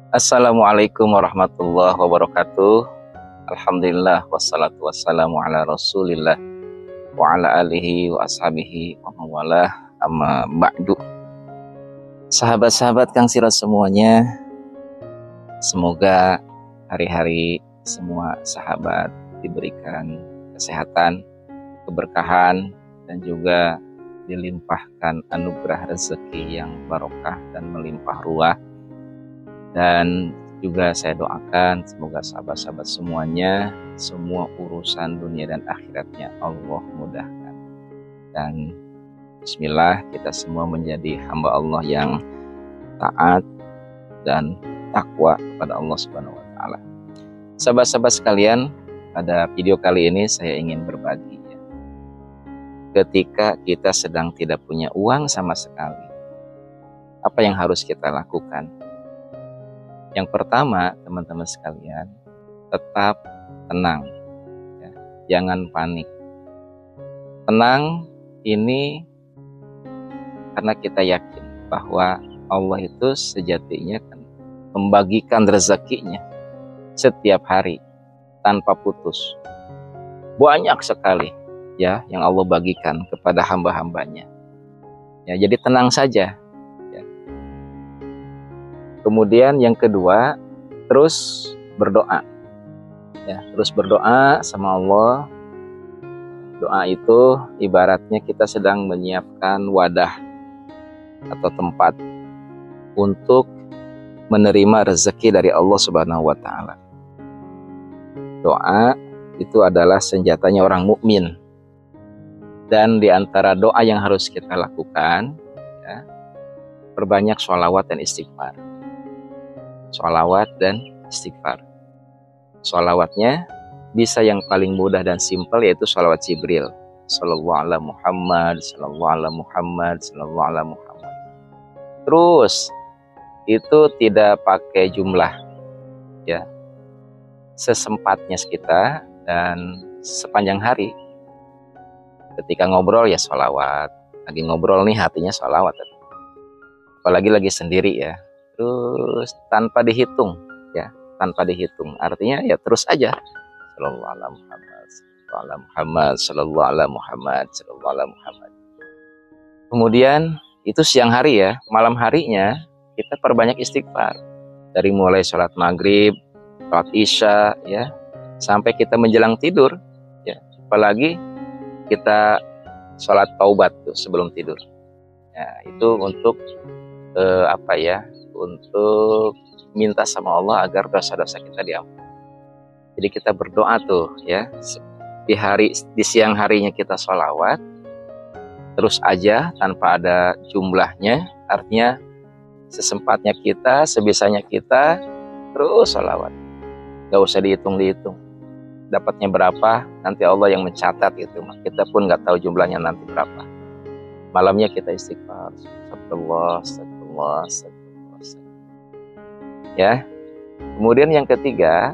Assalamualaikum warahmatullahi wabarakatuh. Alhamdulillah wassalatu wassalamu ala rasulillah wa ala alihi wa ashabihi wa mawalah, amma ba'du. Sahabat-sahabat Kang Sirot semuanya, semoga hari-hari semua sahabat diberikan kesehatan, keberkahan, dan juga dilimpahkan anugerah rezeki yang barokah dan melimpah ruah. Dan juga saya doakan semoga sahabat-sahabat semuanya, semua urusan dunia dan akhiratnya Allah mudahkan. Dan bismillah, kita semua menjadi hamba Allah yang taat dan takwa kepada Allah Subhanahu wa Ta'ala. Sahabat-sahabat sekalian, pada video kali ini saya ingin berbagi ya. Ketika kita sedang tidak punya uang sama sekali, apa yang harus kita lakukan? Yang pertama, teman-teman sekalian, tetap tenang ya. Jangan panik. Tenang ini karena kita yakin bahwa Allah itu sejatinya kan membagikan rezekinya setiap hari tanpa putus. Banyak sekali ya yang Allah bagikan kepada hamba-hambanya. Ya, jadi tenang saja. Kemudian yang kedua, terus berdoa. Ya, terus berdoa sama Allah. Doa itu ibaratnya kita sedang menyiapkan wadah atau tempat untuk menerima rezeki dari Allah Subhanahu wa Ta'ala. Doa itu adalah senjatanya orang mukmin. Dan di antara doa yang harus kita lakukan, ya, perbanyak sholawat dan istighfar. Sholawat dan istighfar. Sholawatnya bisa yang paling mudah dan simpel, yaitu sholawat Jibril. Sallallahu ala Muhammad, sallallahu ala Muhammad, sallallahu ala Muhammad. Terus itu tidak pakai jumlah, ya, sesempatnya kita dan sepanjang hari. Ketika ngobrol ya sholawat, lagi ngobrol nih hatinya sholawat. Apalagi lagi sendiri ya. Terus tanpa dihitung ya, tanpa dihitung. Artinya ya terus aja. Sallallahu ala Muhammad, sallallahu ala Muhammad, sallallahu ala Muhammad, sallallahu ala Muhammad. Kemudian itu siang hari ya, malam harinya kita perbanyak istighfar. Dari mulai sholat maghrib, sholat isya ya, sampai kita menjelang tidur ya. Apalagi kita sholat taubat tuh sebelum tidur. Ya, itu untuk untuk minta sama Allah agar dosa-dosa kita diampuni. Jadi kita berdoa tuh ya, di siang harinya kita sholawat terus aja tanpa ada jumlahnya, artinya sesempatnya kita, sebisanya kita terus sholawat, gak usah dihitung-dihitung dapatnya berapa, nanti Allah yang mencatat itu, kita pun gak tahu jumlahnya nanti berapa. Malamnya kita istighfar, astagfirullah, astagfirullah, astagfirullah. Ya, kemudian yang ketiga,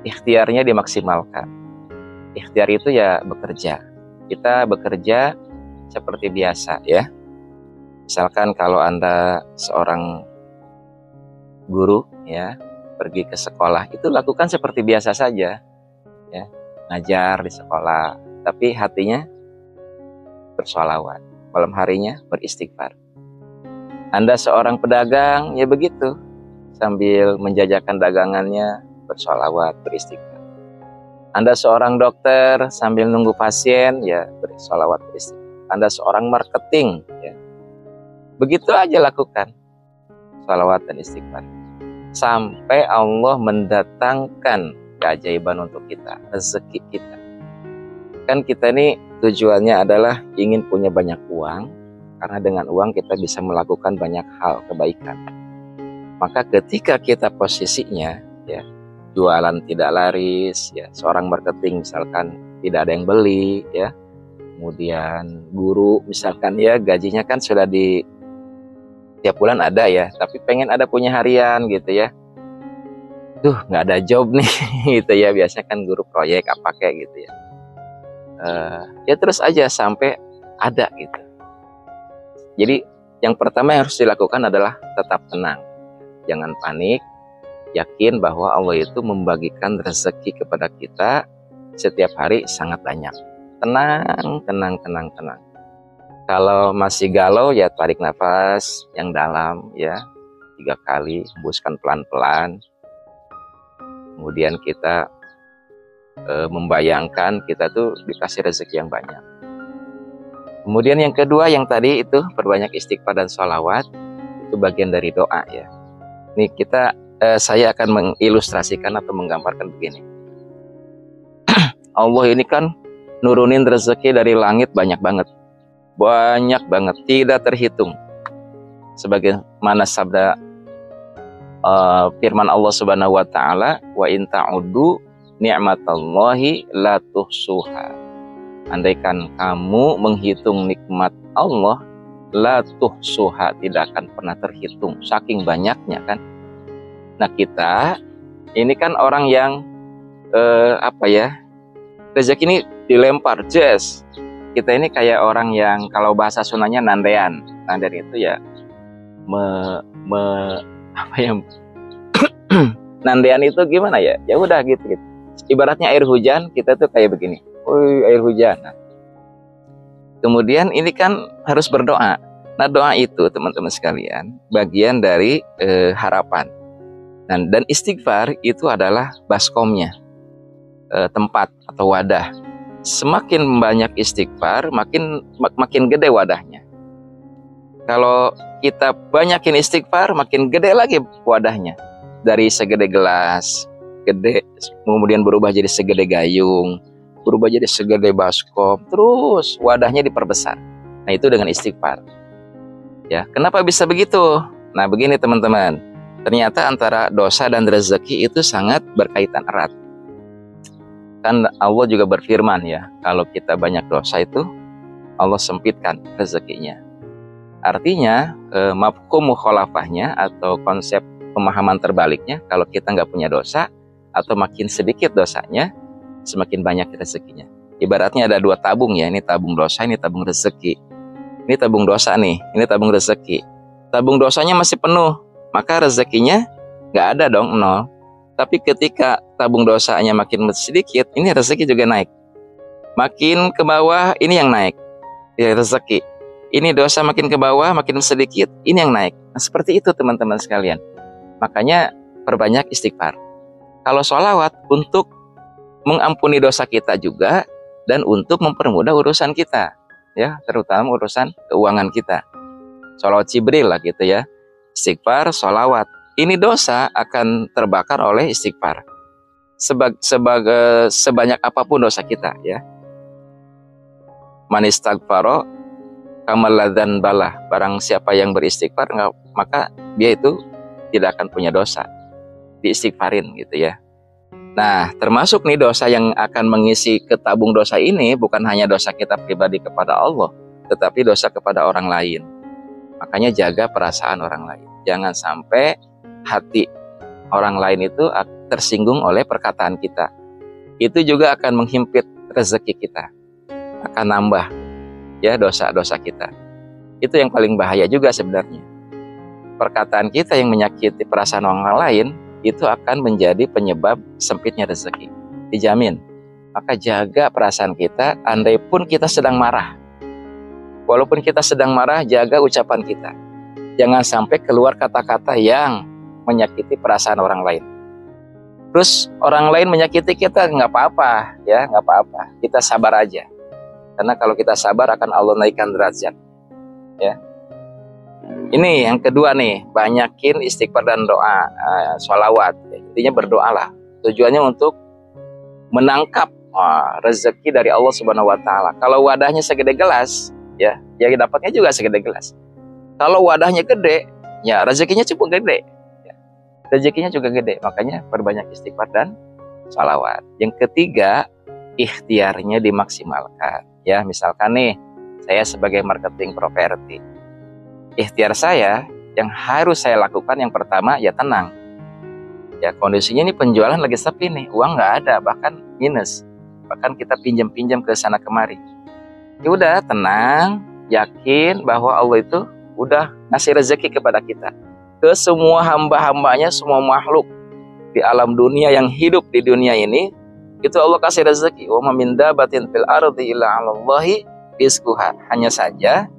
ikhtiarnya dimaksimalkan. Ikhtiar itu ya bekerja. Kita bekerja seperti biasa ya. Misalkan kalau Anda seorang guru ya, pergi ke sekolah, itu lakukan seperti biasa saja ya, ngajar di sekolah, tapi hatinya bersholawat, malam harinya beristighfar. Anda seorang pedagang, ya begitu. Sambil menjajakan dagangannya, bersholawat, beristighfar. Anda seorang dokter, sambil nunggu pasien, ya bersholawat, beristighfar. Anda seorang marketing, ya. Begitu aja lakukan. Sholawat dan istighfar. Sampai Allah mendatangkan keajaiban untuk kita, rezeki kita. Kan kita ini tujuannya adalah ingin punya banyak uang, karena dengan uang kita bisa melakukan banyak hal kebaikan. Maka ketika kita posisinya ya, jualan tidak laris ya, seorang marketing misalkan tidak ada yang beli ya, kemudian guru misalkan ya gajinya kan sudah di tiap bulan ada ya, tapi pengen ada punya harian gitu ya, nggak ada job nih gitu ya, biasanya kan guru proyek apa kayak gitu ya, ya terus aja sampai ada gitu. Jadi yang pertama yang harus dilakukan adalah tetap tenang. Jangan panik, yakin bahwa Allah itu membagikan rezeki kepada kita setiap hari sangat banyak. Tenang, tenang, tenang, tenang. Kalau masih galau ya tarik nafas yang dalam ya 3 kali, hembuskan pelan-pelan. Kemudian kita membayangkan kita tuh dikasih rezeki yang banyak. Kemudian yang kedua yang tadi itu perbanyak istighfar dan sholawat, itu bagian dari doa ya. Nih saya akan mengilustrasikan atau menggambarkan begini. Allah ini kan nurunin rezeki dari langit banyak banget, tidak terhitung. Sebagaimana sabda firman Allah Subhanahu wa taala, wa in ta'uddu ni'matallahi la tuhsuha. Andaikan kamu menghitung nikmat Allah, la tuhsuha, tidak akan pernah terhitung saking banyaknya kan. Nah, kita ini kan orang yang rezeki ini dilempar jes. Kita ini kayak orang yang kalau bahasa Sundanya nandean. Nandean itu ya nandean itu gimana ya? Ya udah gitu. Ibaratnya air hujan, kita tuh kayak begini. Air hujan. Nah, kemudian ini kan harus berdoa. Nah, doa itu teman-teman sekalian bagian dari harapan. Dan istighfar itu adalah baskomnya, tempat atau wadah. Semakin banyak istighfar, makin gede wadahnya. Kalau kita banyakin istighfar, makin gede lagi wadahnya. Dari segede gelas, gede, kemudian berubah jadi segede gayung, berubah jadi segede baskom, terus wadahnya diperbesar. Nah, itu dengan istighfar. Ya, kenapa bisa begitu? Nah, begini teman-teman. Ternyata antara dosa dan rezeki itu sangat berkaitan erat. Kan Allah juga berfirman ya, kalau kita banyak dosa itu Allah sempitkan rezekinya. Artinya mafhum mukhalafahnya atau konsep pemahaman terbaliknya, kalau kita nggak punya dosa atau makin sedikit dosanya, semakin banyak rezekinya. Ibaratnya ada 2 tabung ya, ini tabung dosa, ini tabung rezeki. Ini tabung dosa nih, ini tabung rezeki. Tabung dosanya masih penuh, maka rezekinya nggak ada dong, 0. Tapi ketika tabung dosanya makin sedikit, ini rezeki juga naik. Makin ke bawah, ini yang naik, ya rezeki. Ini dosa makin ke bawah, makin sedikit, ini yang naik. Nah, seperti itu teman-teman sekalian. Makanya perbanyak istighfar. Kalau sholawat untuk mengampuni dosa kita juga dan untuk mempermudah urusan kita, ya, terutama urusan keuangan kita. Sholawat Jibril lah gitu ya. Istighfar, sholawat. Ini dosa akan terbakar oleh istighfar. Sebanyak apapun dosa kita, ya. Man istaghfaro kamaladzan balah. Barang siapa yang beristighfar, maka dia itu tidak akan punya dosa. Diistighfarin gitu ya. Nah, termasuk nih dosa yang akan mengisi ke tabung dosa ini bukan hanya dosa kita pribadi kepada Allah, tetapi dosa kepada orang lain. Makanya jaga perasaan orang lain. Jangan sampai hati orang lain itu tersinggung oleh perkataan kita. Itu juga akan menghimpit rezeki kita. Akan nambah ya dosa-dosa kita. Itu yang paling bahaya juga sebenarnya. Perkataan kita yang menyakiti perasaan orang lain itu akan menjadi penyebab sempitnya rezeki. Dijamin. Maka jaga perasaan kita, andai pun kita sedang marah. Walaupun kita sedang marah, jaga ucapan kita. Jangan sampai keluar kata-kata yang menyakiti perasaan orang lain. Terus orang lain menyakiti kita, nggak apa-apa, ya nggak apa-apa. Kita sabar aja. Karena kalau kita sabar akan Allah naikkan derajat. Ya. Ini yang kedua nih, banyakin istighfar dan doa, sholawat. Intinya berdoalah. Tujuannya untuk menangkap rezeki dari Allah Subhanahu Wa Taala. Kalau wadahnya segede gelas, ya dapatnya juga segede gelas. Kalau wadahnya gede, ya rezekinya cukup gede. Ya, rezekinya juga gede. Makanya perbanyak istighfar dan sholawat. Yang ketiga, ikhtiarnya dimaksimalkan. Ya, misalkan nih, saya sebagai marketing properti. Ikhtiar saya yang harus saya lakukan yang pertama ya tenang. Ya kondisinya ini penjualan lagi sepi nih, uang nggak ada, bahkan minus. Bahkan kita pinjam-pinjam ke sana kemari. Ya udah tenang, yakin bahwa Allah itu udah ngasih rezeki kepada kita, ke semua hamba-hambanya, semua makhluk di alam dunia yang hidup di dunia ini, itu Allah kasih rezeki. Wa ma min dabatin fil ardi illa 'alallahi rizquha. Hanya saja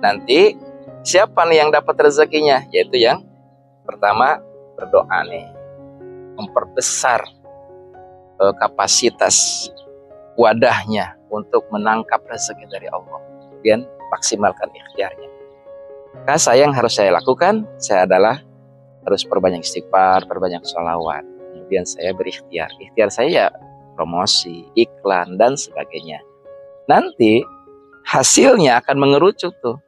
nanti siapa nih yang dapat rezekinya? Yaitu yang pertama berdoa nih, memperbesar kapasitas wadahnya untuk menangkap rezeki dari Allah, kemudian maksimalkan ikhtiarnya. Maka yang harus saya lakukan, saya adalah harus perbanyak istighfar, perbanyak sholawat. Kemudian saya berikhtiar. Ikhtiar saya ya promosi, iklan, dan sebagainya. Nanti hasilnya akan mengerucut tuh.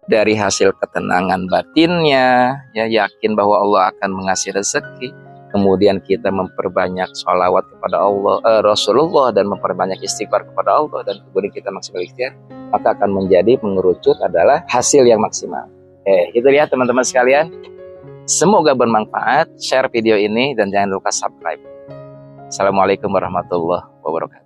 Dari hasil ketenangan batinnya, ya yakin bahwa Allah akan mengasih rezeki. Kemudian kita memperbanyak sholawat kepada Allah, Rasulullah, dan memperbanyak istighfar kepada Allah, dan kemudian kita maksimal ikhtiar, maka akan menjadi mengerucut adalah hasil yang maksimal. Itu ya teman-teman sekalian. Semoga bermanfaat. Share video ini dan jangan lupa subscribe. Assalamualaikum warahmatullahi wabarakatuh.